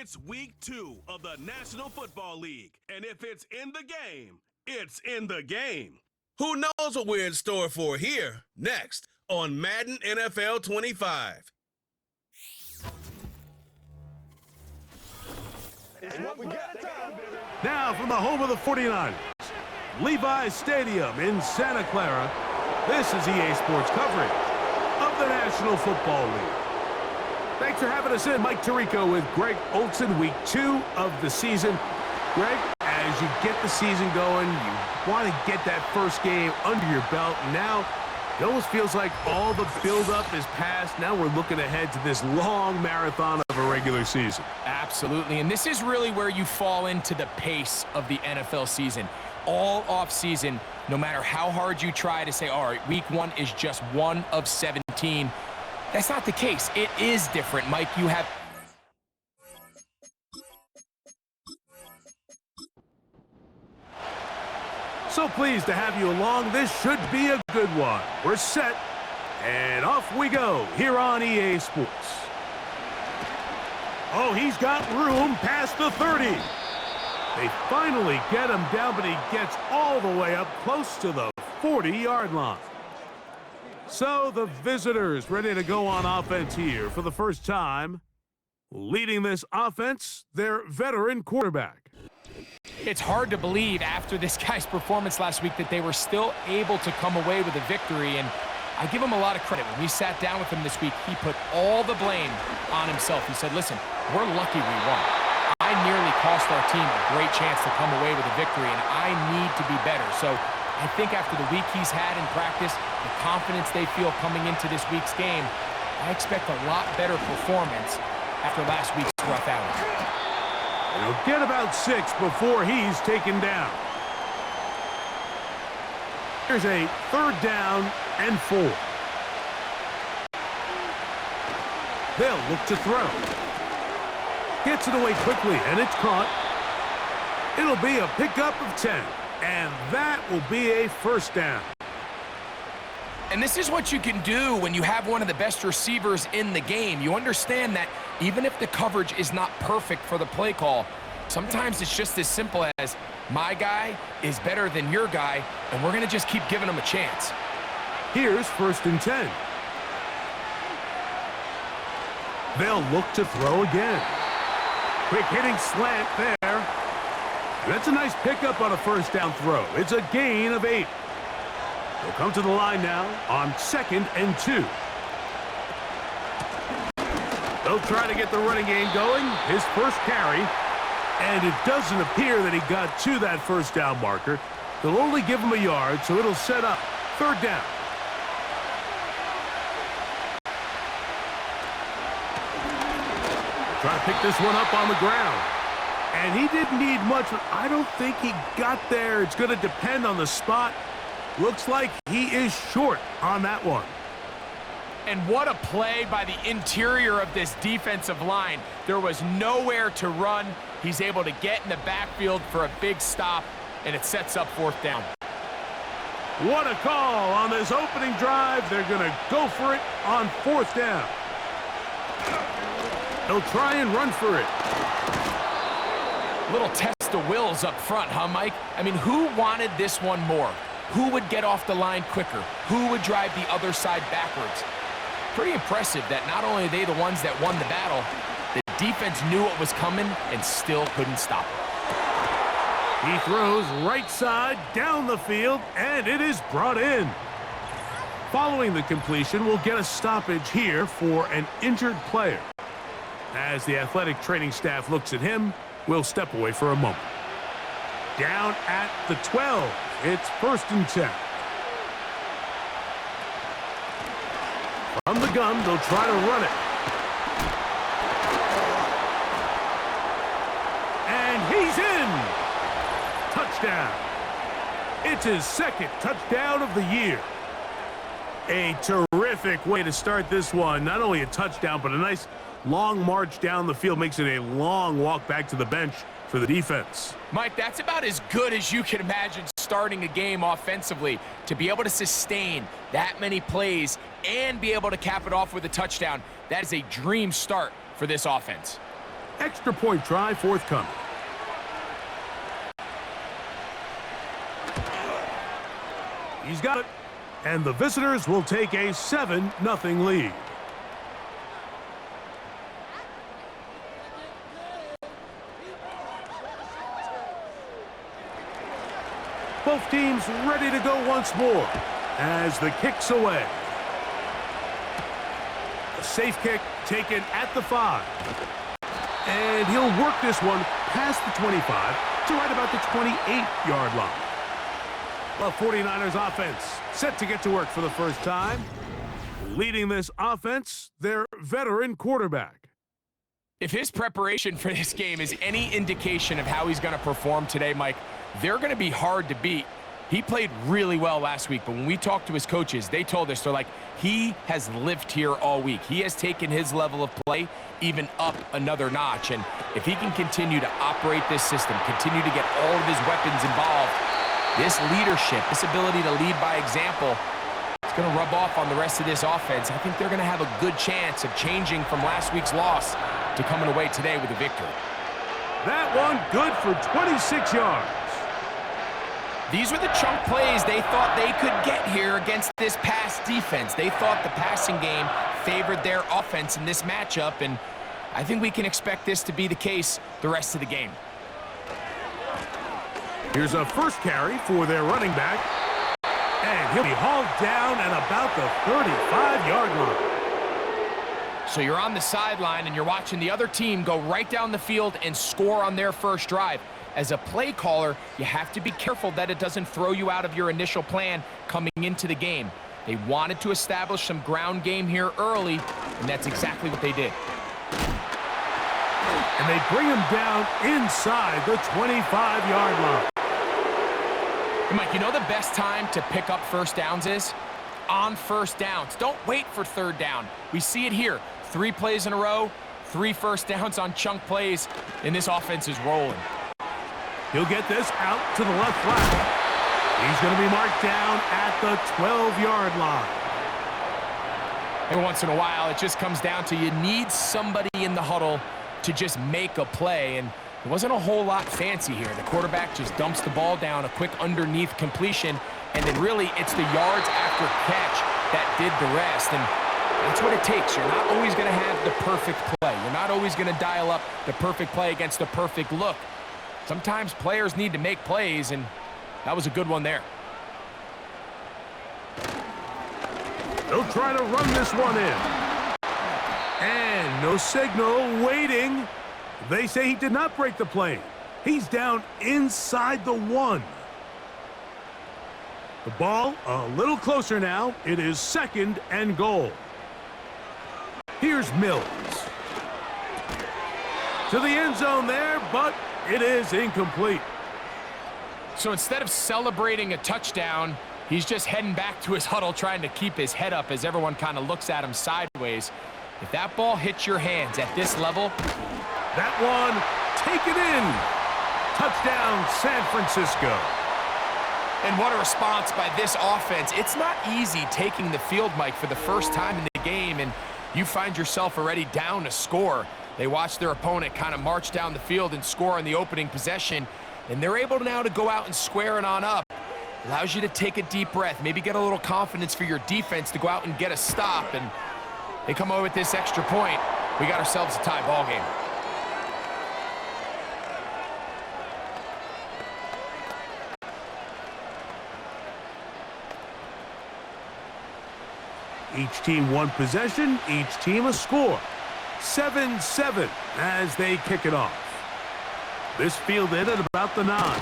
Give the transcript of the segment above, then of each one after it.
It's week 2 of the National Football League, and if it's in the game, it's in the game. Who knows what we're in store for here, next, on Madden NFL 25. Now from the home of the 49ers, Levi's Stadium in Santa Clara, this is EA Sports coverage of the National Football League. Thanks for having us in. Mike Tirico with Greg Olson, week 2 of the season. Greg, as you get the season going, you want to get that first game under your belt. Now, it almost feels like all the build-up is past. Now we're looking ahead to this long marathon of a regular season. Absolutely, and this is really where you fall into the pace of the NFL season. All off-season, no matter how hard you try to say, all right, week 1 is just 1 of 17. That's not the case. It is different, Mike. You have... So pleased to have you along. This should be a good one. We're set, and off we go here on EA Sports. Oh, he's got room past the 30. They finally get him down, but he gets all the way up close to the 40-yard line. So the visitors ready to go on offense here for the first time. Leading this offense, their veteran quarterback. It's hard to believe after this guy's performance last week that they were still able to come away with a victory, and I give him a lot of credit. When we sat down with him this week, he put all the blame on himself. He said, listen, we're lucky we won. I nearly cost our team a great chance to come away with a victory, and I need to be better. So I think after the week he's had in practice, the confidence they feel coming into this week's game, I expect a lot better performance after last week's rough outing. He'll get about 6 before he's taken down. Here's a 3rd down and 4. They'll look to throw. Gets it away quickly, and it's caught. It'll be a pickup of 10, and that will be a first down. And this is what you can do when you have one of the best receivers in the game. You understand that even if the coverage is not perfect for the play call, sometimes it's just as simple as my guy is better than your guy, and we're going to just keep giving him a chance. Here's 1st and 10. They'll look to throw again. Quick hitting slant there. That's a nice pickup on a first down throw. It's a gain of 8. They'll come to the line now on 2nd and 2. They'll try to get the running game going. His first carry. And it doesn't appear that he got to that first down marker. They'll only give him a yard, so it'll set up 3rd down. Try to pick this one up on the ground. And he didn't need much, but I don't think he got there. It's going to depend on the spot. Looks like he is short on that one. And what a play by the interior of this defensive line. There was nowhere to run. He's able to get in the backfield for a big stop, and it sets up 4th down. What a call on this opening drive. They're going to go for it on 4th down. They'll try and run for it. Little test of wills up front, huh, Mike? I mean, who wanted this one more? Who would get off the line quicker? Who would drive the other side backwards? Pretty impressive that not only are they the ones that won the battle, the defense knew what was coming and still couldn't stop it. He throws right side down the field, and it is brought in. Following the completion, we'll get a stoppage here for an injured player. As the athletic training staff looks at him, we'll step away for a moment. Down at the 12. It's 1st and 10. From the gun, they'll try to run it. And he's in! Touchdown. It's his 2nd touchdown of the year. A terrific way to start this one. Not only a touchdown, but a nice long march down the field. Makes it a long walk back to the bench for the defense. Mike, that's about as good as you can imagine starting a game offensively. To be able to sustain that many plays and be able to cap it off with a touchdown, that is a dream start for this offense. Extra point try forthcoming. He's got it. And the visitors will take a 7-0 lead. Both teams ready to go once more as the kick's away. A safe kick taken at the 5. And he'll work this one past the 25 to right about the 28-yard line. The 49ers offense set to get to work for the first time. Leading this offense, their veteran quarterback. If his preparation for this game is any indication of how he's going to perform today, Mike, they're going to be hard to beat. He played really well last week, but when we talked to his coaches, they told us, they're like, he has lived here all week. He has taken his level of play even up another notch. And if he can continue to operate this system, continue to get all of his weapons involved, this leadership, this ability to lead by example, it's going to rub off on the rest of this offense. I think they're going to have a good chance of changing from last week's loss to coming away today with a victory. That one good for 26 yards. These were the chunk plays they thought they could get here against this pass defense. They thought the passing game favored their offense in this matchup, and I think we can expect this to be the case the rest of the game. Here's a first carry for their running back, and he'll be hauled down at about the 35-yard line. So you're on the sideline, and you're watching the other team go right down the field and score on their first drive. As a play caller, you have to be careful that it doesn't throw you out of your initial plan coming into the game. They wanted to establish some ground game here early, and that's exactly what they did. And they bring him down inside the 25-yard line. Hey, Mike, you know the best time to pick up first downs is? On first downs. Don't wait for third down. We see it here. 3 plays in a row, 3 first downs on chunk plays, and this offense is rolling. He'll get this out to the left flat. He's going to be marked down at the 12-yard line. Every once in a while, it just comes down to you need somebody in the huddle to just make a play, and it wasn't a whole lot fancy here. The quarterback just dumps the ball down, a quick underneath completion, and then really it's the yards after catch that did the rest, and that's what it takes. You're not always going to have the perfect play. You're not always going to dial up the perfect play against the perfect look. Sometimes players need to make plays, and that was a good one there. They'll try to run this one in. And no signal, waiting. They say he did not break the plane. He's down inside the 1. The ball a little closer now. It is 2nd and goal. Here's Mills. To the end zone there, but it is incomplete. So instead of celebrating a touchdown, he's just heading back to his huddle trying to keep his head up as everyone kind of looks at him sideways. If that ball hits your hands at this level, that one taken in. Touchdown, San Francisco. And what a response by this offense. It's not easy taking the field, Mike, for the first time in the game, and you find yourself already down a score. They watch their opponent kind of march down the field and score on the opening possession, and they're able now to go out and square it on up. Allows you to take a deep breath, maybe get a little confidence for your defense to go out and get a stop, and they come away with this extra point. We got ourselves a tie ball game. Each team one possession, each team a score. 7-7 as they kick it off. This fielded at about the 9.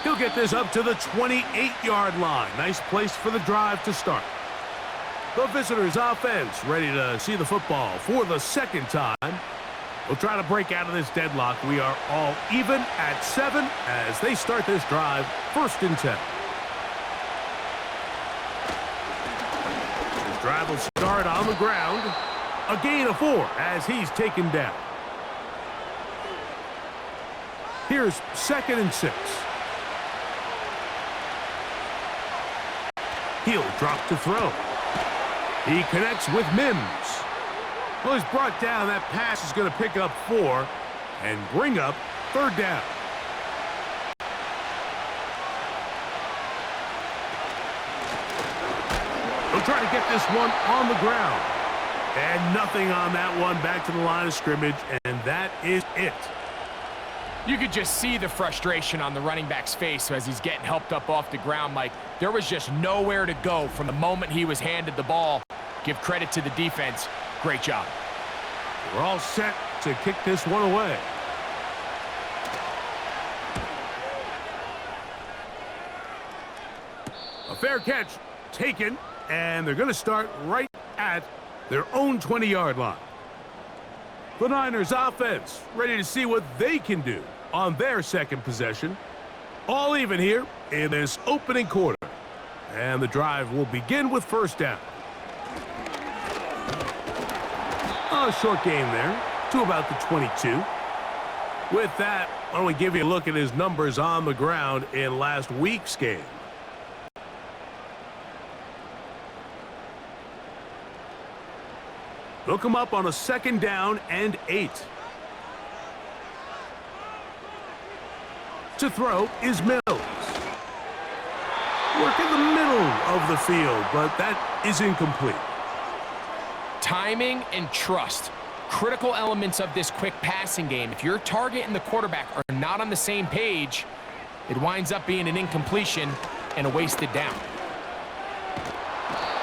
He'll get this up to the 28-yard line. Nice place for the drive to start. The visitors' offense ready to see the football for the second time. We'll try to break out of this deadlock. We are all even at 7 as they start this drive, 1st and 10. This drive will start on the ground. A gain of 4 as he's taken down. Here's 2nd and 6. He'll drop to throw. He connects with Mims. Well, he's brought down. That pass is going to pick up 4 and bring up 3rd down. He'll try to get this one on the ground. And nothing on that one. Back to the line of scrimmage, and that is it. You could just see the frustration on the running back's face as he's getting helped up off the ground, Mike. There was just nowhere to go from the moment he was handed the ball. Give credit to the defense. Great job. We're all set to kick this one away. A fair catch taken, and they're going to start right at their own 20-yard line. The Niners offense ready to see what they can do on their second possession. All even here in this opening quarter. And the drive will begin with 1st down. A short game there to about the 22. With that, why don't we give you a look at his numbers on the ground in last week's game. They'll come up on a 2nd down and 8. To throw is Mills. Work in the middle of the field, but that is incomplete. Timing and trust. Critical elements of this quick passing game. If your target and the quarterback are not on the same page, it winds up being an incompletion and a wasted down.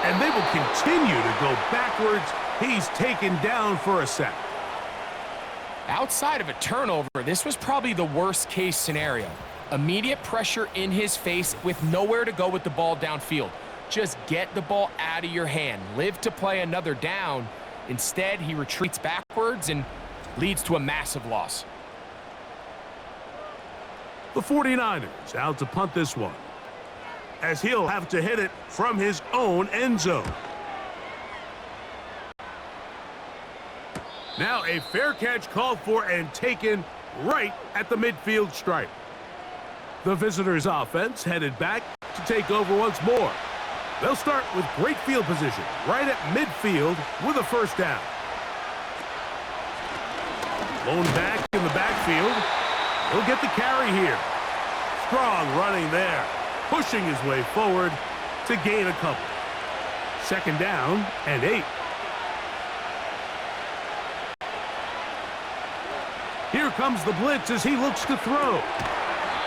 And they will continue to go backwards. He's taken down for a sack. Outside of a turnover, this was probably the worst-case scenario. Immediate pressure in his face with nowhere to go with the ball downfield. Just get the ball out of your hand. Live to play another down. Instead, he retreats backwards and leads to a massive loss. The 49ers out to punt this one, as he'll have to hit it from his own end zone. Now a fair catch called for and taken right at the midfield stripe. The visitors' offense headed back to take over once more. They'll start with great field position right at midfield with a 1st down. Blown back in the backfield. He'll get the carry here. Strong running there, pushing his way forward to gain a couple. 2nd down and 8. Here comes the blitz as he looks to throw.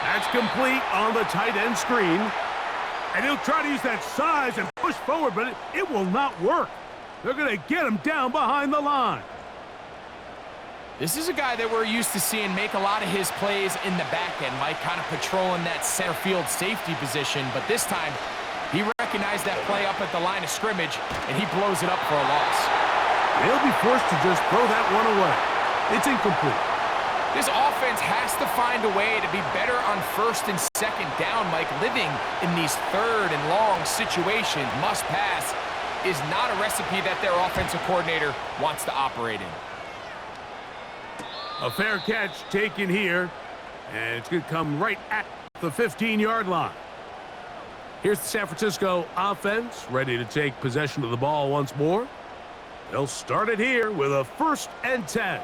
That's complete on the tight end screen. And he'll try to use that size and push forward, but it will not work. They're going to get him down behind the line. This is a guy that we're used to seeing make a lot of his plays in the back end, Mike, kind of patrolling that center field safety position. But this time, he recognized that play up at the line of scrimmage, and he blows it up for a loss. They'll be forced to just throw that one away. It's incomplete. This offense has to find a way to be better on 1st and 2nd down, Mike. Living in these 3rd and long situations, must pass, is not a recipe that their offensive coordinator wants to operate in. A fair catch taken here, and it's going to come right at the 15-yard line. Here's the San Francisco offense, ready to take possession of the ball once more. They'll start it here with a 1st and 10.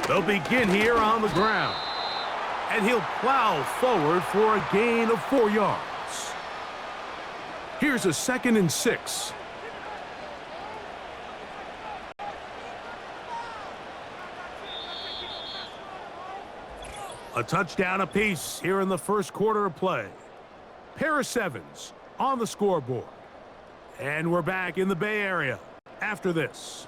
They'll begin here on the ground, and he'll plow forward for a gain of 4 yards. Here's a 2nd and 6. A touchdown apiece here in the 1st quarter of play. Pair of 7s on the scoreboard. And we're back in the Bay Area after this.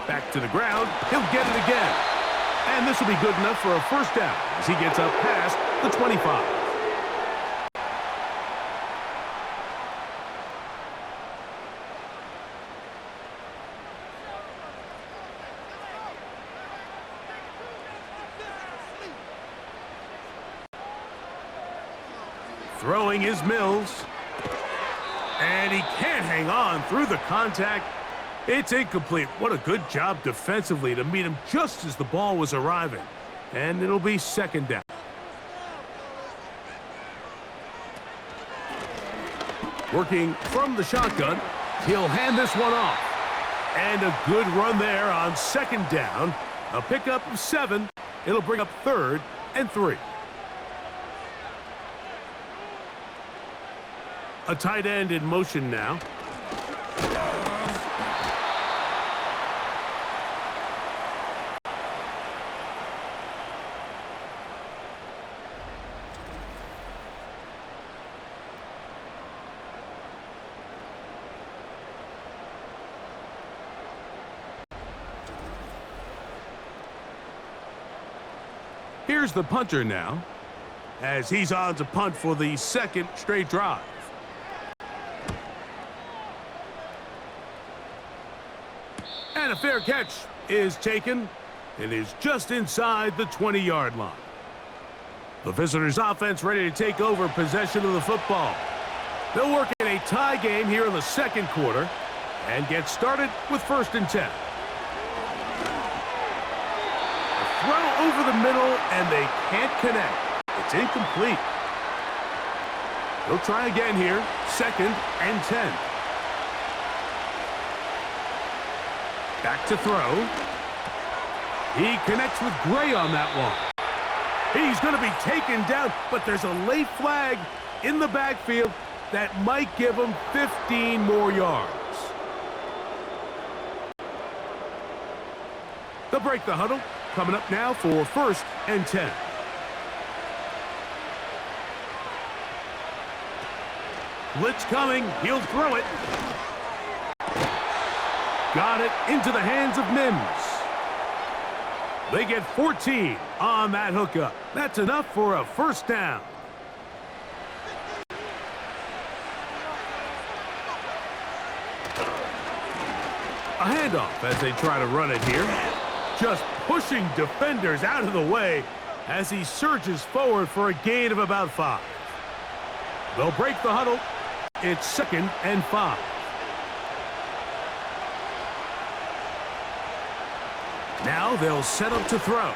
Back to the ground. He'll get it again. And this will be good enough for a 1st down as he gets up past the 25. Throwing is Mills. And he can't hang on through the contact. It's incomplete. What a good job defensively to meet him just as the ball was arriving. And it'll be second down. Working from the shotgun, he'll hand this one off. And a good run there on second down. A pickup of 7. It'll bring up 3rd and 3. A tight end in motion now. Here's the punter now, as he's on to punt for the second straight drive. And a fair catch is taken and is just inside the 20-yard line. The visitors' offense ready to take over possession of the football. They'll work in a tie game here in the second quarter and get started with 1st and 10. Throw over the middle, and they can't connect. It's incomplete. They'll try again here, 2nd and 10. Back to throw. He connects with Gray on that one. He's going to be taken down, but there's a late flag in the backfield that might give him 15 more yards. They'll break the huddle. Coming up now for 1st and 10. Blitz coming. He'll throw it. Got it into the hands of Mims. They get 14 on that hookup. That's enough for a 1st down. A handoff as they try to run it here. Just pushing defenders out of the way as he surges forward for a gain of about 5. They'll break the huddle. It's 2nd and 5. Now they'll set up to throw.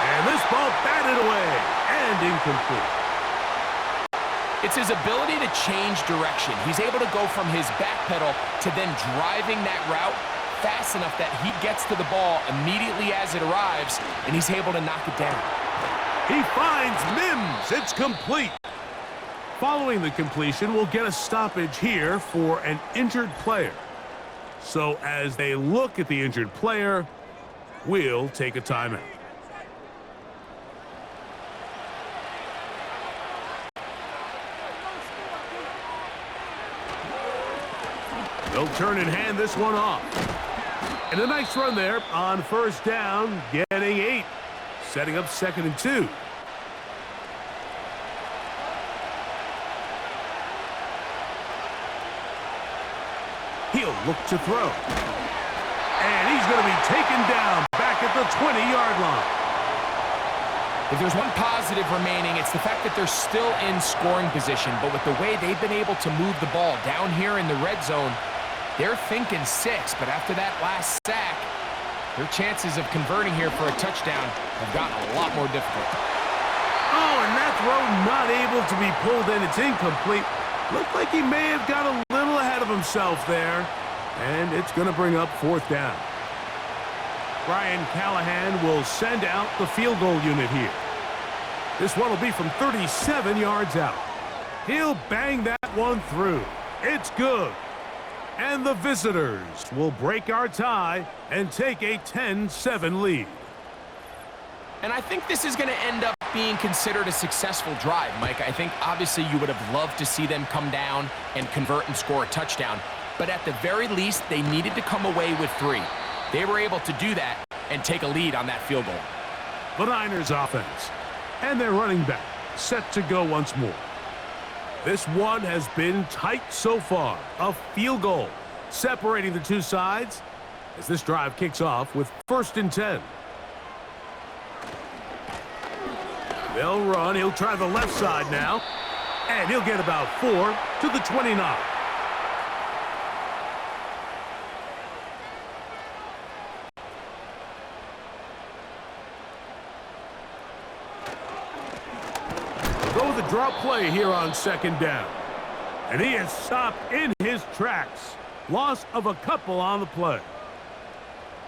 And this ball batted away and incomplete. It's his ability to change direction. He's able to go from his back pedal to then driving that route fast enough that he gets to the ball immediately as it arrives, and he's able to knock it down. He finds Mims. It's complete. Following the completion, we'll get a stoppage here for an injured player. So as they look at the injured player, we'll take a timeout. They'll turn and hand this one off. And a nice run there on 1st down, getting 8. Setting up 2nd and 2. He'll look to throw. And he's going to be taken down back at the 20-yard line. If there's one positive remaining, it's the fact that they're still in scoring position. But with the way they've been able to move the ball down here in the red zone, they're thinking 6, but after that last sack, their chances of converting here for a touchdown have gotten a lot more difficult. Oh, and that throw not able to be pulled in. It's incomplete. Looked like he may have got a little ahead of himself there, and it's going to bring up 4th down. Brian Callahan will send out the field goal unit here. This one will be from 37 yards out. He'll bang that one through. It's good. And the visitors will break our tie and take a 10-7 lead. And I think this is going to end up being considered a successful drive, Mike. I think obviously you would have loved to see them come down and convert and score a touchdown. But at the very least, they needed to come away with 3. They were able to do that and take a lead on that field goal. The Niners offense and their running back set to go once more. This one has been tight so far. A field goal separating the two sides as this drive kicks off with 1st and 10. They'll run. He'll try the left side now. And he'll get about 4 to the 29. Go with the drop play here on second down. And he is stopped in his tracks. Loss of a couple on the play.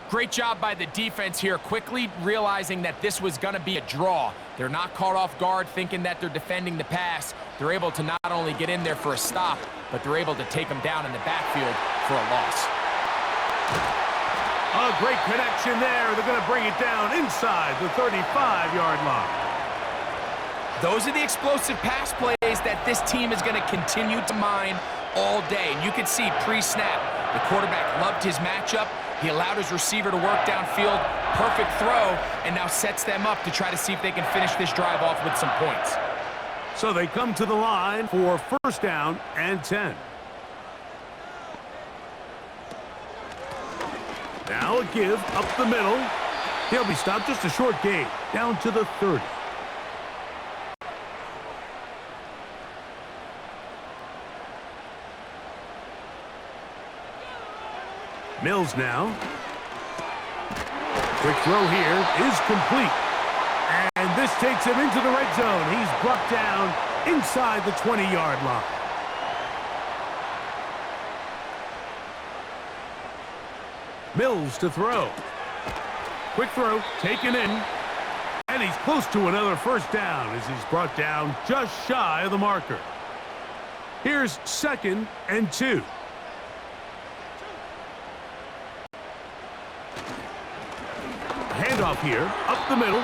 Great job by the defense here, quickly realizing that this was going to be a draw. They're not caught off guard thinking that they're defending the pass. They're able to not only get in there for a stop, but they're able to take them down in the backfield for a loss. A great connection there. They're going to bring it down inside the 35-yard line. Those are the explosive pass plays that this team is going to continue to mine all day. And you can see pre-snap, the quarterback loved his matchup. He allowed his receiver to work downfield, perfect throw, and now sets them up to try to see if they can finish this drive off with some points. So they come to the line for first down and 10. Now a give up the middle. He'll be stopped just a short gain, down to the 30. Mills now. Quick throw here is complete. And this takes him into the red zone. He's brought down inside the 20-yard line. Mills to throw. Quick throw taken in. And he's close to another first down as he's brought down just shy of the marker. Here's second and 2. Handoff here, up the middle.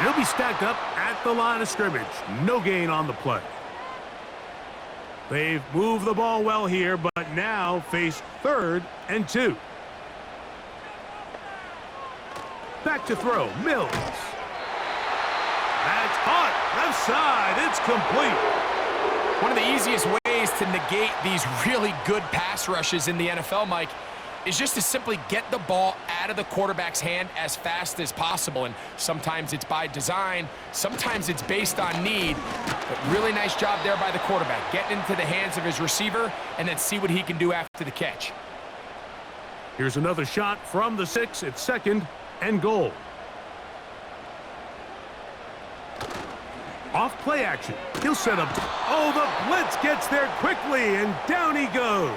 He'll be stacked up at the line of scrimmage. No gain on the play. They've moved the ball well here, but now face third and 2. Back to throw, Mills. That's caught, left side, it's complete. One of the easiest ways to negate these really good pass rushes in the NFL, Mike, is just to simply get the ball out of the quarterback's hand as fast as possible. And sometimes it's by design, sometimes it's based on need. But really nice job there by the quarterback, getting into the hands of his receiver and then see what he can do after the catch. Here's another shot from the 6. It's second and goal. Off play action. He'll set up. Oh, the blitz gets there quickly, and down he goes.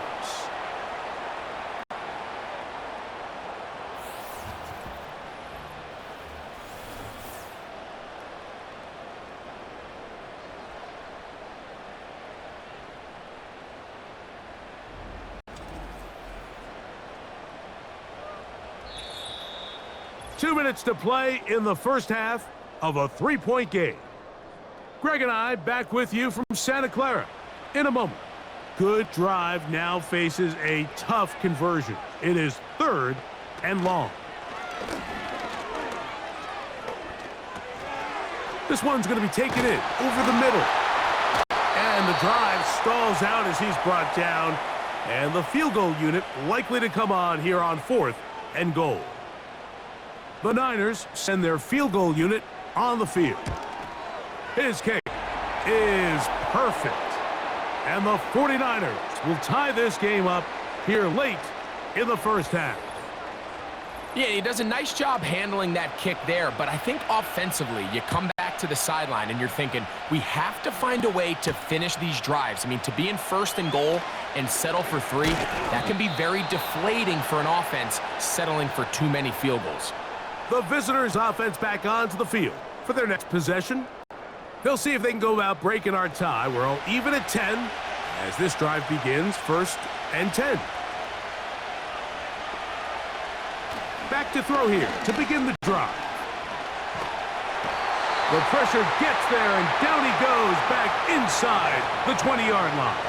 Two minutes to play in the first half of a 3-point game. Greg and I back with you from Santa Clara in a moment. Good drive now faces a tough conversion. It is third and long. This one's going to be taken in over the middle. And the drive stalls out as he's brought down. And the field goal unit likely to come on here on 4th and goal. The Niners send their field goal unit on the field. His kick is perfect. And the 49ers will tie this game up here late in the first half. Yeah, he does a nice job handling that kick there, but I think offensively, you come back to the sideline and you're thinking, we have to find a way to finish these drives. I mean, to be in first and goal and settle for 3, that can be very deflating for an offense settling for too many field goals. The visitors' offense back onto the field for their next possession. They'll see if they can go about breaking our tie. We're all even at 10 as this drive begins, first and 10. Back to throw here to begin the drive. The pressure gets there, and down he goes back inside the 20-yard line.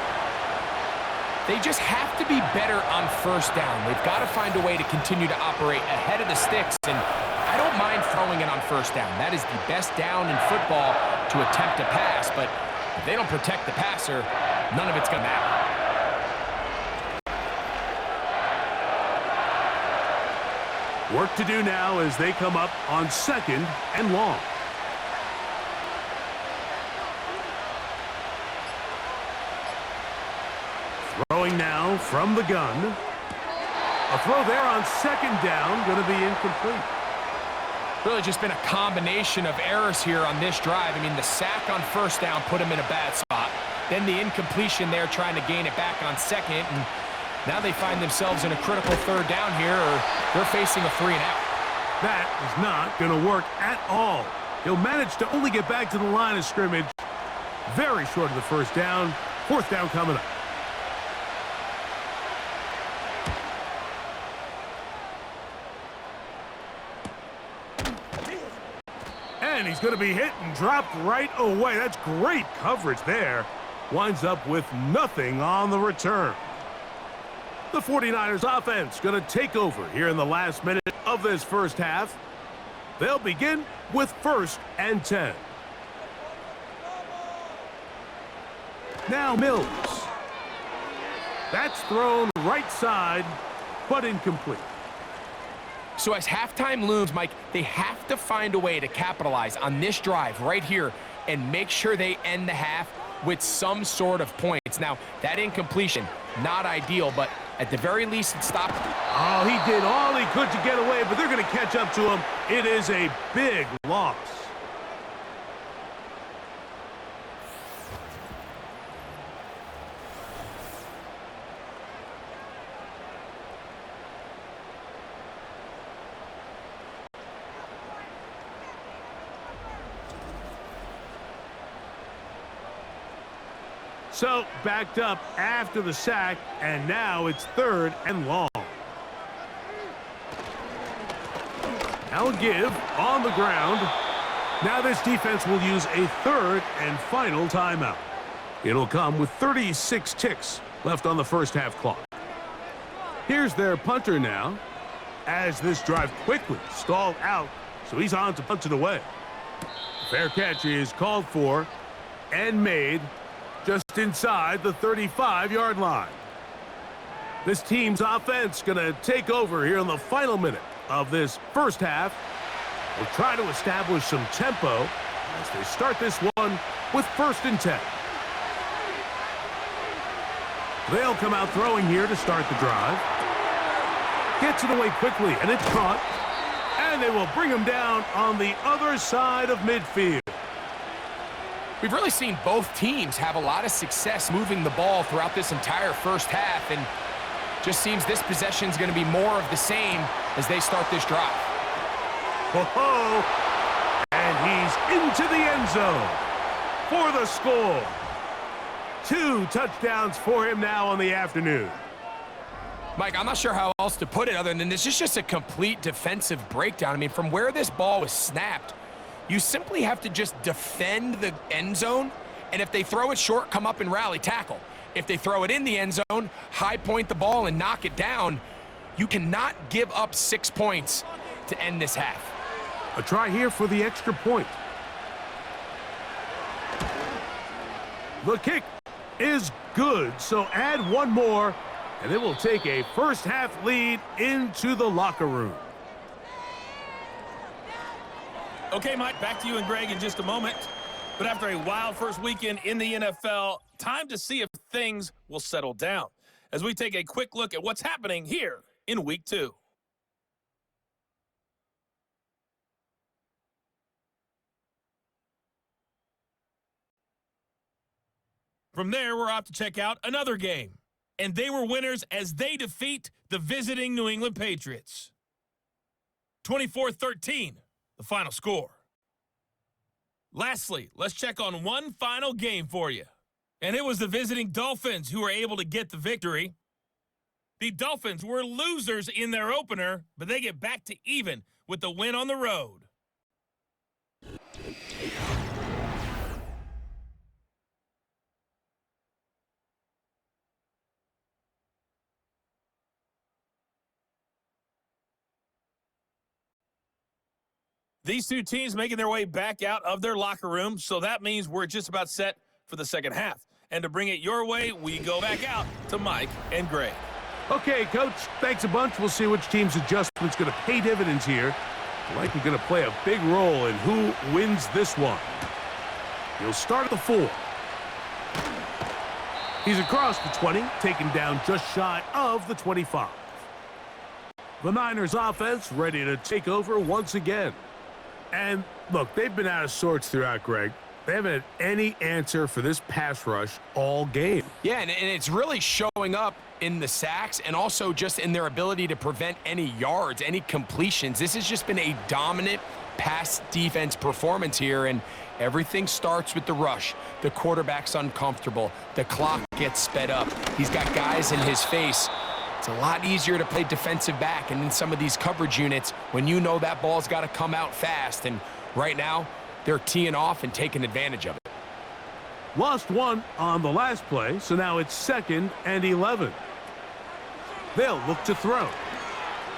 They just have to be better on first down. They've got to find a way to continue to operate ahead of the sticks, and I don't mind throwing it on first down. That is the best down in football to attempt a pass, but if they don't protect the passer, none of it's going to matter. Work to do now as they come up on second and long. now from the gun. A throw there on second down, going to be incomplete. Really just been a combination of errors here on this drive. I mean, the sack on first down put him in a bad spot. Then the incompletion there trying to gain it back on second. And now they find themselves in a critical third down here, or they're facing a 3-and-out. That is not going to work at all. He'll manage to only get back to the line of scrimmage. Very short of the first down. Fourth down coming up. And he's going to be hit and dropped right away. That's great coverage there. Winds up with nothing on the return. The 49ers offense going to take over here in the last minute of this first half. They'll begin with 1st and 10. Now Mills. That's thrown right side, but incomplete. So as halftime looms, Mike, they have to find a way to capitalize on this drive right here and make sure they end the half with some sort of points. Now, that incompletion, not ideal, but at the very least, it stopped. Oh, he did all he could to get away, but they're going to catch up to him. It is a big loss. So, backed up after the sack, and now it's 3rd and long. Now a give on the ground. Now this defense will use a 3rd and final timeout. It'll come with 36 ticks left on the first half clock. Here's their punter now, as this drive quickly stalled out, so he's on to punt it away. Fair catch is called for and made just inside the 35-yard line. This team's offense going to take over here in the final minute of this first half. They'll try to establish some tempo as they start this one with 1st and 10. They'll come out throwing here to start the drive. Gets it away quickly, and it's caught. And they will bring him down on the other side of midfield. We've really seen both teams have a lot of success moving the ball throughout this entire first half, and just seems this possession is going to be more of the same as they start this drive. Ho-ho! And he's into the end zone for the score. 2 touchdowns for him now on the afternoon. Mike, I'm not sure how else to put it other than this is just a complete defensive breakdown. I mean, from where this ball was snapped, you simply have to just defend the end zone, and if they throw it short, come up and rally tackle. If they throw it in the end zone, high point the ball and knock it down. You cannot give up 6 points to end this half. A try here for the extra point. The kick is good, so add one more, and it will take a first half lead into the locker room. Okay, Mike, back to you and Greg in just a moment. But after a wild first weekend in the NFL, time to see if things will settle down as we take a quick look at what's happening here in Week 2. From there, we're off to check out another game. And they were winners as they defeat the visiting New England Patriots. 24-13. The final score. Lastly, let's check on one final game for you. And it was the visiting Dolphins who were able to get the victory. The Dolphins were losers in their opener, but they get back to even with the win on the road. These two teams making their way back out of their locker room, so that means we're just about set for the second half. And to bring it your way, we go back out to Mike and Greg. Okay, Coach, thanks a bunch. We'll see which team's adjustment's going to pay dividends here. Likely going to play a big role in who wins this one. He'll start at the 4. He's across the 20, taken down just shy of the 25. The Niners offense ready to take over once again. And look, they've been out of sorts throughout, Greg. They haven't had any answer for this pass rush all game. Yeah, and it's really showing up in the sacks and also just in their ability to prevent any yards, any completions. This has just been a dominant pass defense performance here, and everything starts with the rush. The quarterback's uncomfortable. The clock gets sped up. He's got guys in his face. It's a lot easier to play defensive back and in some of these coverage units when you know that ball's got to come out fast, and right now, they're teeing off and taking advantage of it. Lost one on the last play, so now it's 2nd and 11. They'll look to throw.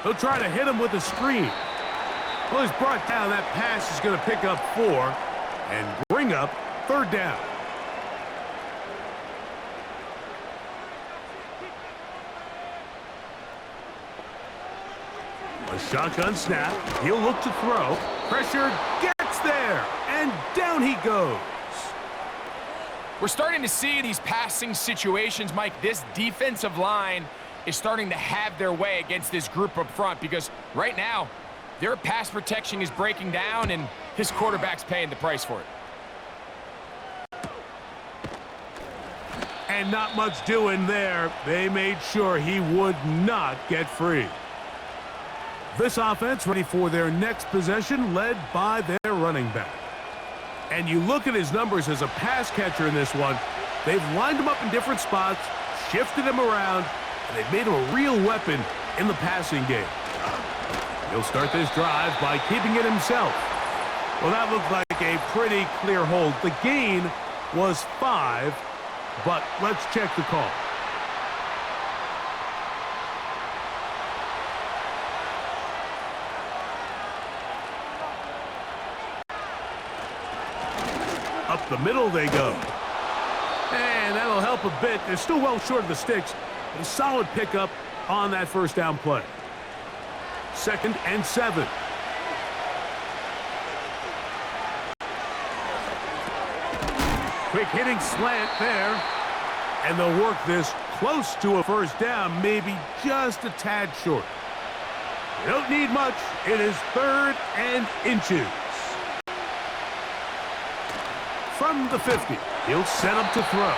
They'll try to hit him with a screen. Well, he's brought down. That pass is going to pick up 4 and bring up 3rd down. A shotgun snap. He'll look to throw. Pressure gets there, and down he goes. We're starting to see these passing situations, Mike. This defensive line is starting to have their way against this group up front because right now, their pass protection is breaking down, and his quarterback's paying the price for it. And not much doing there. They made sure he would not get free. This offense ready for their next possession, led by their running back. And you look at his numbers as a pass catcher in this one. They've lined him up in different spots, shifted him around, and they've made him a real weapon in the passing game. He'll start this drive by keeping it himself. Well, that looked like a pretty clear hold. The gain was 5, but let's check the call. Up the middle they go. And that'll help a bit. They're still well short of the sticks. A solid pickup on that 1st down play. 2nd and 7. Quick hitting slant there. And they'll work this close to a 1st down, maybe just a tad short. They don't need much. It is 3rd and inches. From the 50, he'll set up to throw.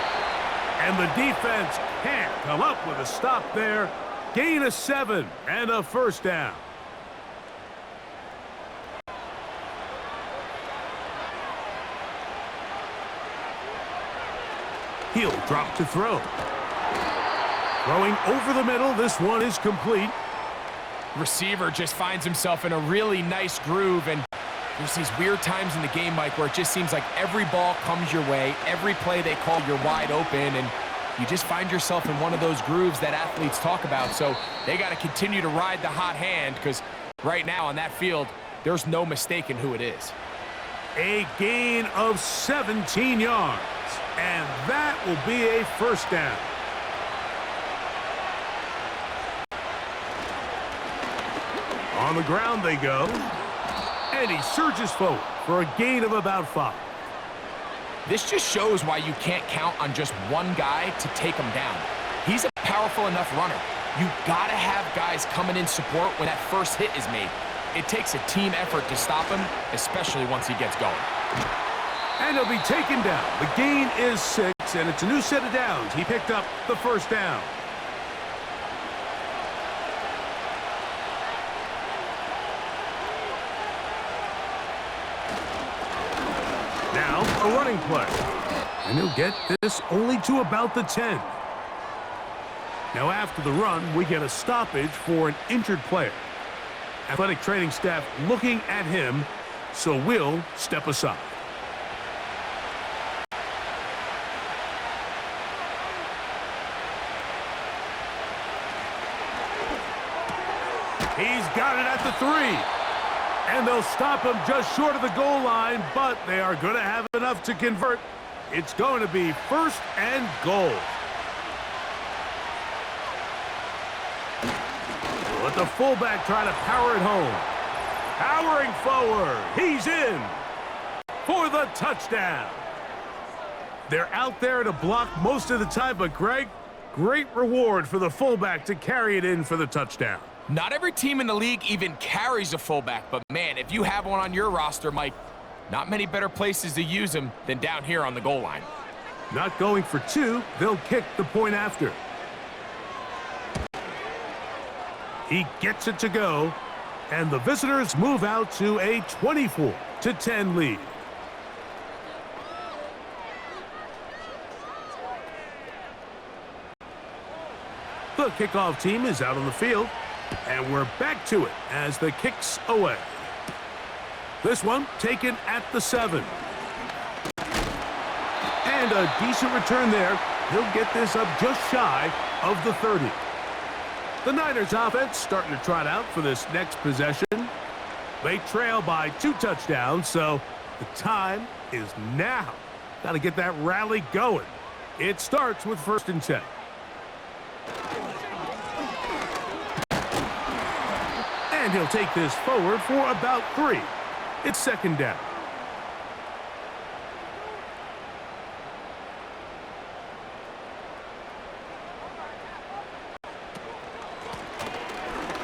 And the defense can't come up with a stop there. Gain of 7 and a 1st down. He'll drop to throw. Throwing over the middle, this one is complete. Receiver just finds himself in a really nice groove, and there's these weird times in the game, Mike, where it just seems like every ball comes your way, every play they call, you're wide open, and you just find yourself in one of those grooves that athletes talk about. So they got to continue to ride the hot hand because right now on that field, there's no mistaking who it is. A gain of 17 yards, and that will be a 1st down. On the ground they go. And he surges forward for a gain of about 5. This just shows why you can't count on just one guy to take him down. He's a powerful enough runner. You gotta have guys coming in support when that first hit is made. It takes a team effort to stop him, especially once he gets going. And he'll be taken down. The gain is 6, and it's a new set of downs. He picked up the 1st down. Now a running play. And he'll get this only to about the 10. Now after the run, we get a stoppage for an injured player. Athletic training staff looking at him, so we'll step aside. He's got it at the 3. And they'll stop him just short of the goal line, but they are going to have enough to convert. It's going to be 1st and goal. Let the fullback try to power it home. Powering forward. He's in for the touchdown. They're out there to block most of the time, but Greg, great reward for the fullback to carry it in for the touchdown. Not every team in the league even carries a fullback, but man, if you have one on your roster, Mike, not many better places to use him than down here on the goal line. Not going for two, they'll kick the point after. He gets it to go, and the visitors move out to a 24-10 lead. The kickoff team is out on the field, and we're back to it as the kick's away. This one taken at the 7. And a decent return there. He'll get this up just shy of the 30. The Niners offense starting to trot out for this next possession. They trail by 2 touchdowns, so the time is now. Got to get that rally going. It starts with 1st and 10. And he'll take this forward for about 3. It's 2nd down.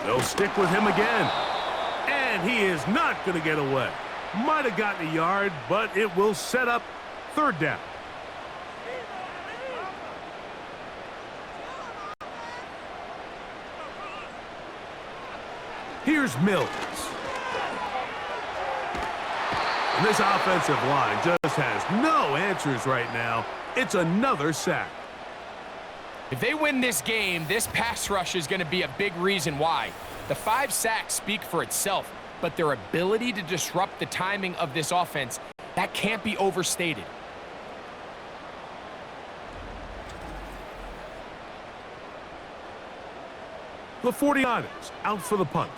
They'll stick with him again. And he is not going to get away. Might have gotten a yard, but it will set up 3rd down. Here's Mills. And this offensive line just has no answers right now. It's another sack. If they win this game, this pass rush is going to be a big reason why. The 5 sacks speak for itself, but their ability to disrupt the timing of this offense, that can't be overstated. The 49ers out for the punt.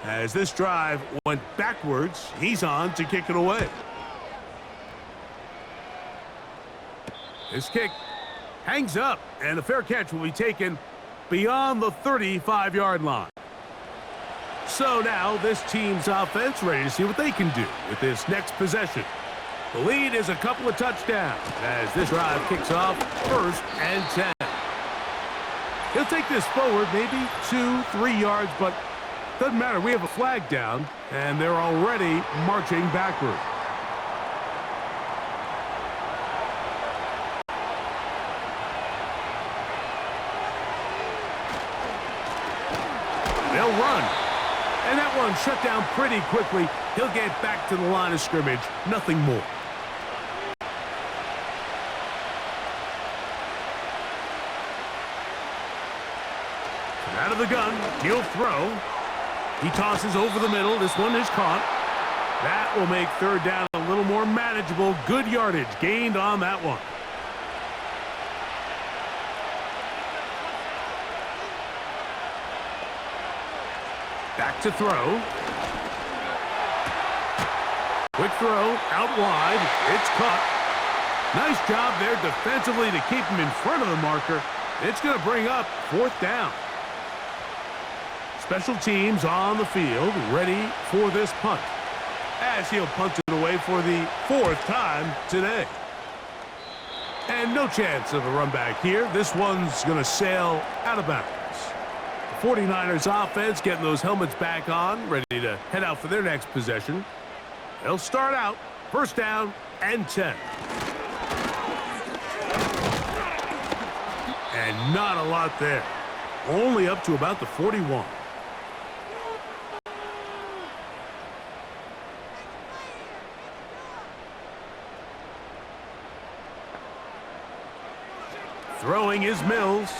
As this drive went backwards, he's on to kick it away. This kick hangs up, and a fair catch will be taken beyond the 35-yard line. So now this team's offense ready to see what they can do with this next possession. The lead is a couple of touchdowns as this drive kicks off 1st and 10. He'll take this forward maybe 2-3 yards, but doesn't matter. We have a flag down, and they're already marching backward. They'll run. And that one shut down pretty quickly. He'll get back to the line of scrimmage. Nothing more. Out of the gun, he'll throw. He tosses over the middle. This one is caught. That will make 3rd down a little more manageable. Good yardage gained on that one. Back to throw. Quick throw out wide. It's caught. Nice job there defensively to keep him in front of the marker. It's going to bring up 4th down. Special teams on the field, ready for this punt, as he'll punt it away for the 4th time today. And no chance of a run back here. This one's going to sail out of bounds. The 49ers offense getting those helmets back on, ready to head out for their next possession. They'll start out 1st down and 10. And not a lot there. Only up to about the 41. Throwing is Mills.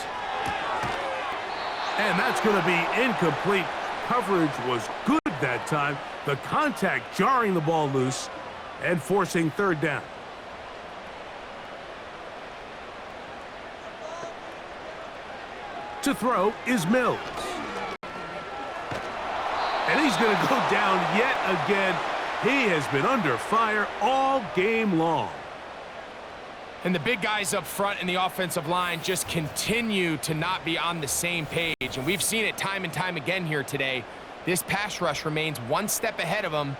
And that's going to be incomplete. Coverage was good that time. The contact jarring the ball loose and forcing 3rd down. To throw is Mills. And he's going to go down yet again. He has been under fire all game long. And the big guys up front in the offensive line just continue to not be on the same page. And we've seen it time and time again here today. This pass rush remains one step ahead of them,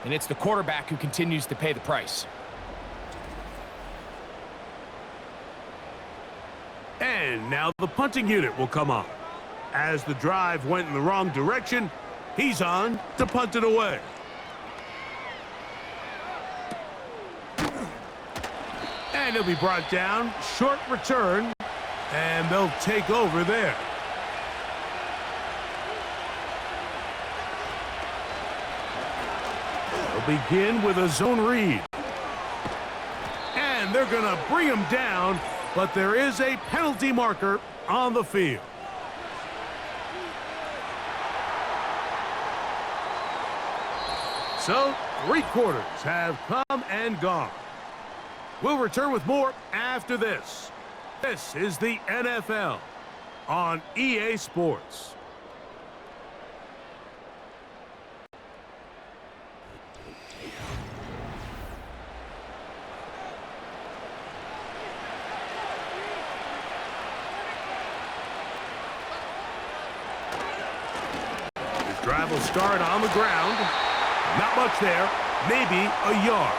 and it's the quarterback who continues to pay the price. And now the punting unit will come on. As the drive went in the wrong direction, he's on to punt it away. And he'll be brought down. Short return. And they'll take over there. They'll begin with a zone read. And they're going to bring him down, but there is a penalty marker on the field. So, 3 quarters have come and gone. We'll return with more after this. This is the NFL on EA Sports. This drive will start on the ground. Not much there, maybe a yard.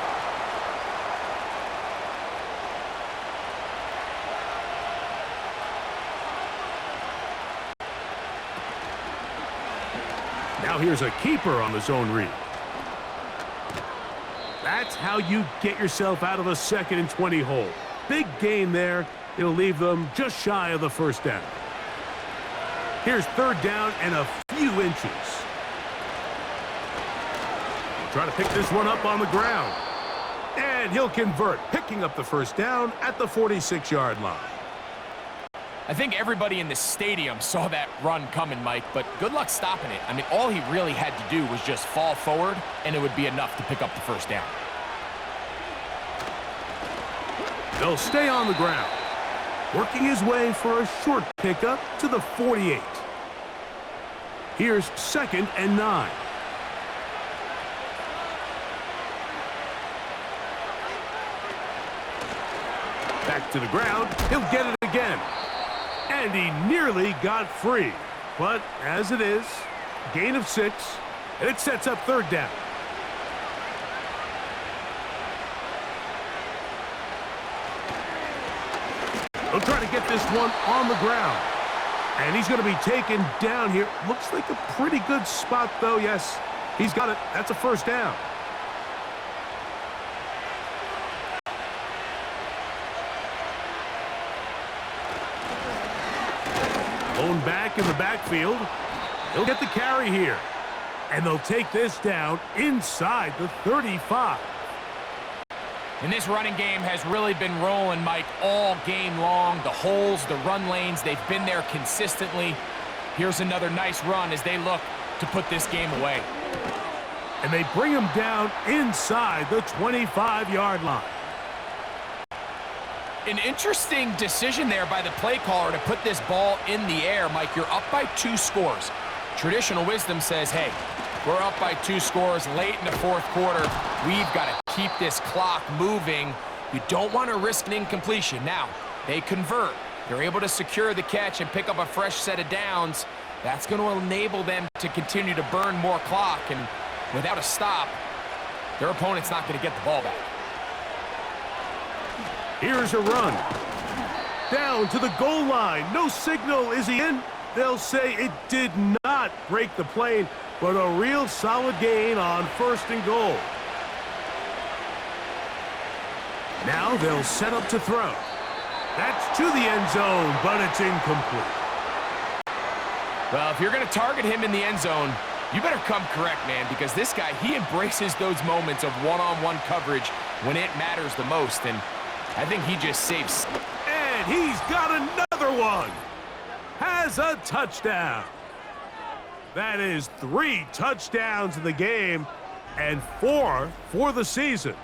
Now here's a keeper on the zone read. That's how you get yourself out of a 2nd and 20 hole. Big gain there. It'll leave them just shy of the first down. Here's 3rd down and a few inches. Try to pick this one up on the ground. And he'll convert, picking up the first down at the 46-yard line. I think everybody in the stadium saw that run coming, Mike, but good luck stopping it. I mean, all he really had to do was just fall forward, and it would be enough to pick up the first down. They'll stay on the ground, working his way for a short pickup to the 48. Here's 2nd and 9. Back to the ground, he'll get it again. And he nearly got free. But as it is, gain of 6, and it sets up 3rd down. He'll try to get this one on the ground. And he's going to be taken down here. Looks like a pretty good spot, though. Yes, he's got it. That's a first down. Blown back in the backfield. He'll get the carry here. And they'll take this down inside the 35. And this running game has really been rolling, Mike, all game long. The holes, the run lanes, they've been there consistently. Here's another nice run as they look to put this game away. And they bring him down inside the 25-yard line. An interesting decision there by the play caller to put this ball in the air. Mike, you're up by 2 scores. Traditional wisdom says, hey, we're up by 2 scores late in the 4th quarter. We've got to keep this clock moving. You don't want to risk an incompletion. Now, they convert. They're able to secure the catch and pick up a fresh set of downs. That's going to enable them to continue to burn more clock. And without a stop, their opponent's not going to get the ball back. Here's a run. Down to the goal line. No signal. Is he in? They'll say it did not break the plane, but a real solid gain on 1st and goal. Now they'll set up to throw. That's to the end zone, but it's incomplete. Well, if you're going to target him in the end zone, you better come correct, man, because this guy, he embraces those moments of one-on-one coverage when it matters the most, and I think he just saves. And he's got another one. Has a touchdown. That is 3 touchdowns in the game and 4 for the season.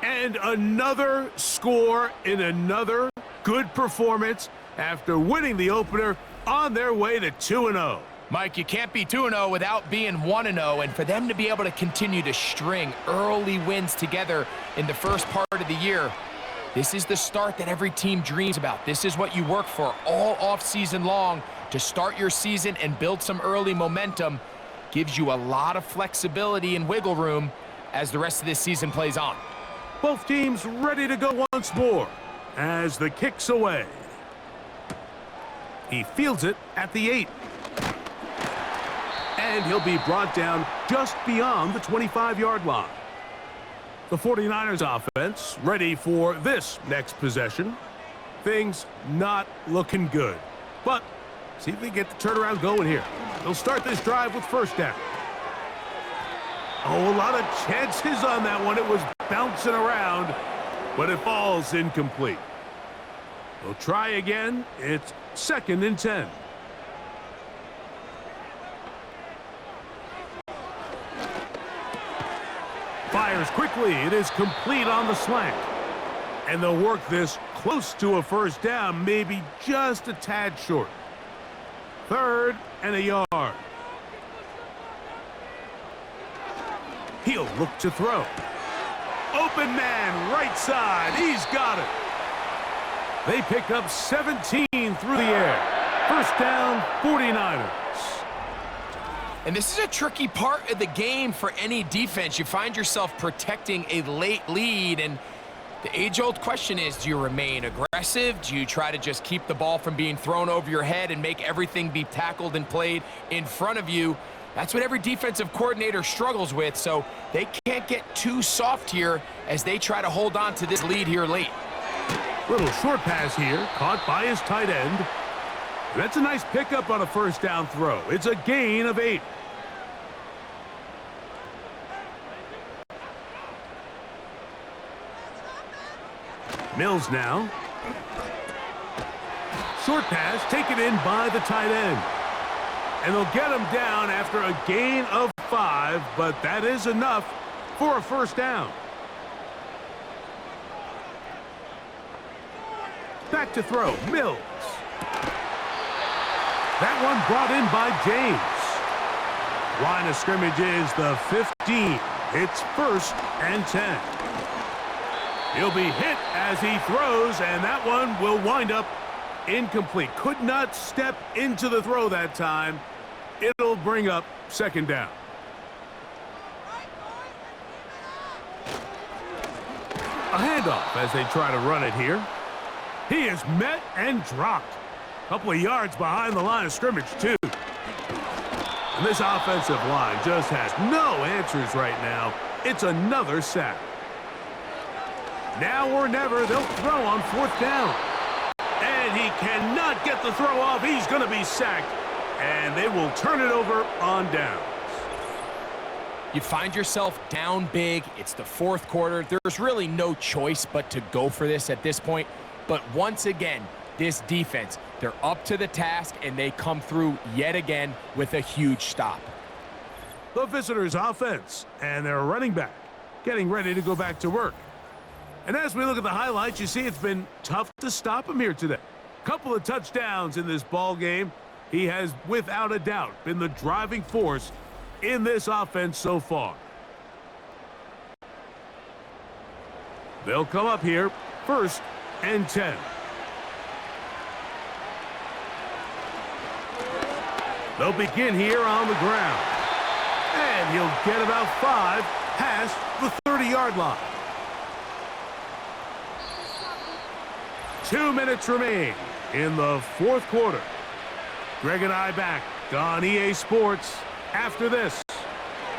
And another score in another good performance after winning the opener on their way to 2-0. Mike, you can't be 2-0 without being 1-0, and for them to be able to continue to string early wins together in the first part of the year, this is the start that every team dreams about. This is what you work for all offseason long to start your season and build some early momentum. Gives you a lot of flexibility and wiggle room as the rest of this season plays on. Both teams ready to go once more. as the kick's away. He fields it at the 8. And he'll be brought down just beyond the 25-yard line. The 49ers offense ready for this next possession. Things not looking good. But see if they get the turnaround going here. They'll start this drive with first down. Oh, a lot of chances on that one. It was bouncing around, but it falls incomplete. They'll try again. It's 2nd and 10. Fires quickly. It is complete on the slant. And they'll work this close to a first down, maybe just a tad short. 3rd and a yard. He'll look to throw. Open man, right side. He's got it. They pick up 17 through the air. First down, 49ers. And this is a tricky part of the game for any defense. You find yourself protecting a late lead, and the age-old question is, do you remain aggressive? Do you try to just keep the ball from being thrown over your head and make everything be tackled and played in front of you? That's what every defensive coordinator struggles with, so they can't get too soft here as they try to hold on to this lead here late. Little short pass here, caught by his tight end. That's a nice pickup on a first down throw. It's a gain of 8. Mills now. Short pass taken in by the tight end. And they'll get him down after a gain of 5, but that is enough for a first down. Back to throw, Mills. That one brought in by James. Line of scrimmage is the 15. It's 1st and 10. He'll be hit as he throws, and that one will wind up incomplete. Could not step into the throw that time. It'll bring up 2nd down. A handoff as they try to run it here. He is met and dropped. A couple of yards behind the line of scrimmage, too. And this offensive line just has no answers right now. It's another sack. Now or never, they'll throw on 4th down. And he cannot get the throw off. He's going to be sacked. And they will turn it over on downs. You find yourself down big. It's the 4th quarter. There's really no choice but to go for this at this point. But once again, this defense, they're up to the task, and they come through yet again with a huge stop. The visitors' offense and their running back getting ready to go back to work. And as we look at the highlights, you see it's been tough to stop him here today. Couple of touchdowns in this ball game. He has, without a doubt, been the driving force in this offense so far. They'll come up here, 1st and 10. They'll begin here on the ground. And he'll get about 5 past the 30-yard line. 2 minutes remain in the 4th quarter. Greg and I back on EA Sports after this.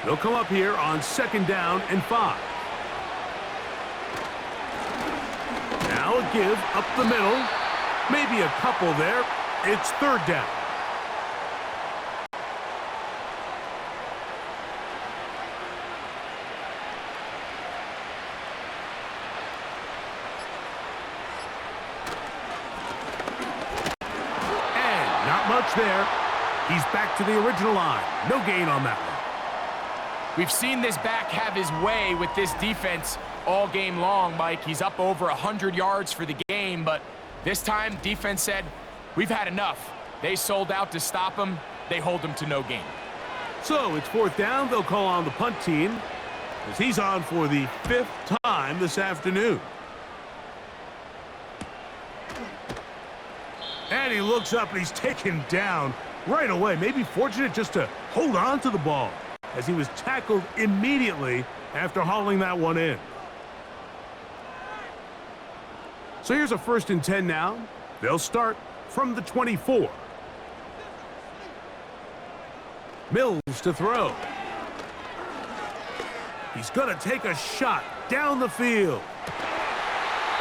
They'll come up here on 2nd down and 5. Now a give up the middle. Maybe a couple there. It's 3rd down. Much there. He's back to the original line. No gain on that one. We've seen this back have his way with this defense all game long, Mike. He's up over 100 yards for the game, but this time defense said, we've had enough. They sold out to stop him. They hold him to no gain. So it's 4th down. They'll call on the punt team as he's on for the 5th time this afternoon. And he looks up and he's taken down right away. Maybe fortunate just to hold on to the ball as he was tackled immediately after hauling that one in. So here's a 1st and 10 now. They'll start from the 24. Mills to throw. He's going to take a shot down the field.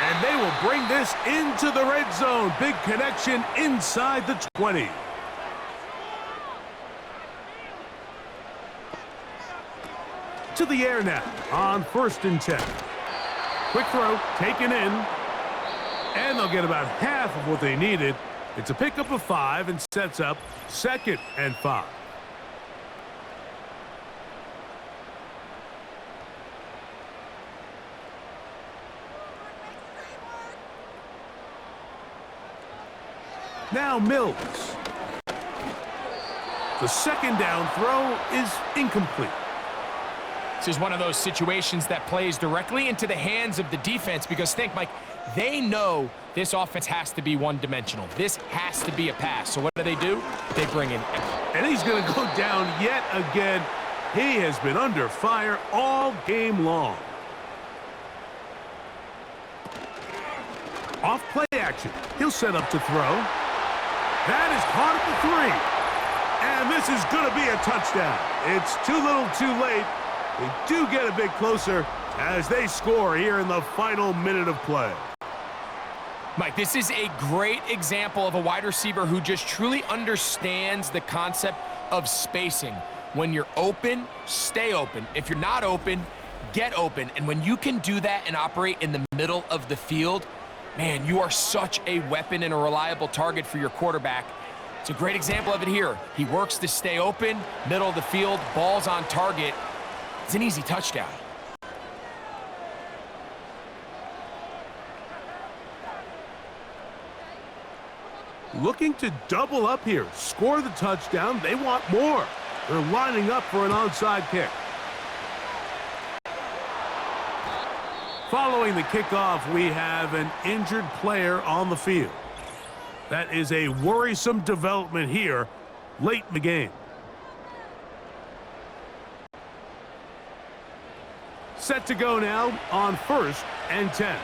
And they will bring this into the red zone. Big connection inside the 20. To the air now on 1st and 10. Quick throw, taken in. And they'll get about half of what they needed. It's a pickup of 5 and sets up 2nd and 5. Now Mills. The 2nd down throw is incomplete. This is one of those situations that plays directly into the hands of the defense because think, Mike, they know this offense has to be one-dimensional. This has to be a pass. So what do? They bring in. And he's going to go down yet again. He has been under fire all game long. Off play action. He'll set up to throw. That is caught at the 3. And this is going to be a touchdown. It's too little too late. They do get a bit closer as they score here in the final minute of play. Mike, this is a great example of a wide receiver who just truly understands the concept of spacing. When you're open, stay open. If you're not open, get open. And when you can do that and operate in the middle of the field, man, you are such a weapon and a reliable target for your quarterback. It's a great example of it here. He works to stay open, middle of the field, ball's on target. It's an easy touchdown. Looking to double up here, score the touchdown. They want more. They're lining up for an onside kick. Following the kickoff, we have an injured player on the field. That is a worrisome development here late in the game. Set to go now on 1st and 10.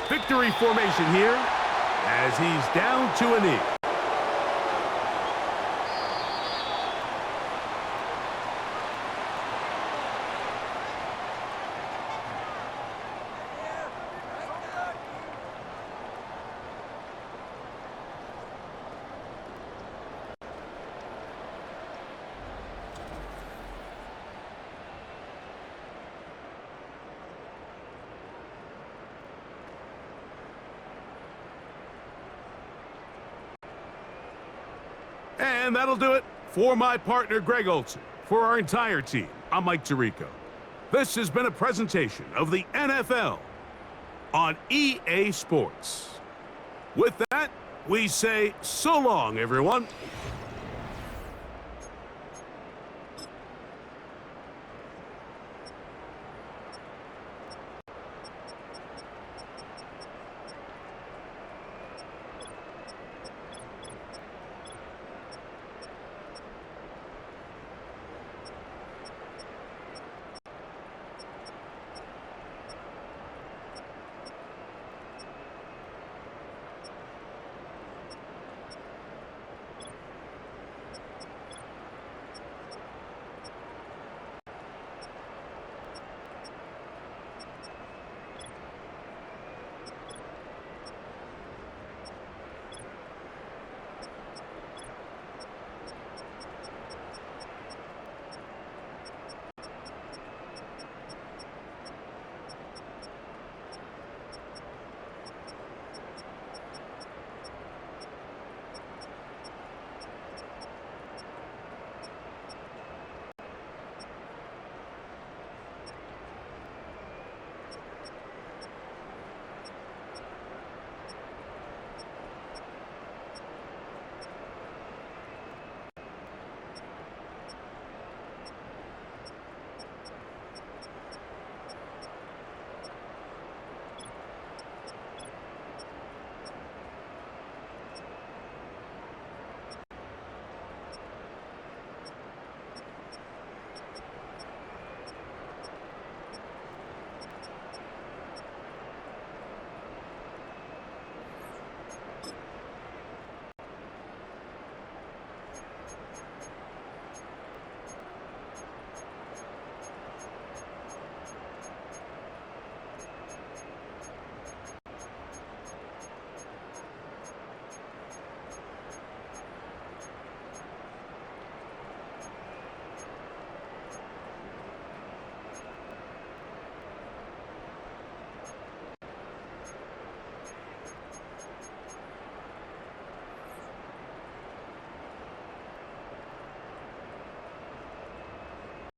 Victory formation here as he's down to a knee. And that'll do it for my partner, Greg Olson. For our entire team, I'm Mike Tirico. This has been a presentation of the NFL on EA Sports. With that, we say so long, everyone.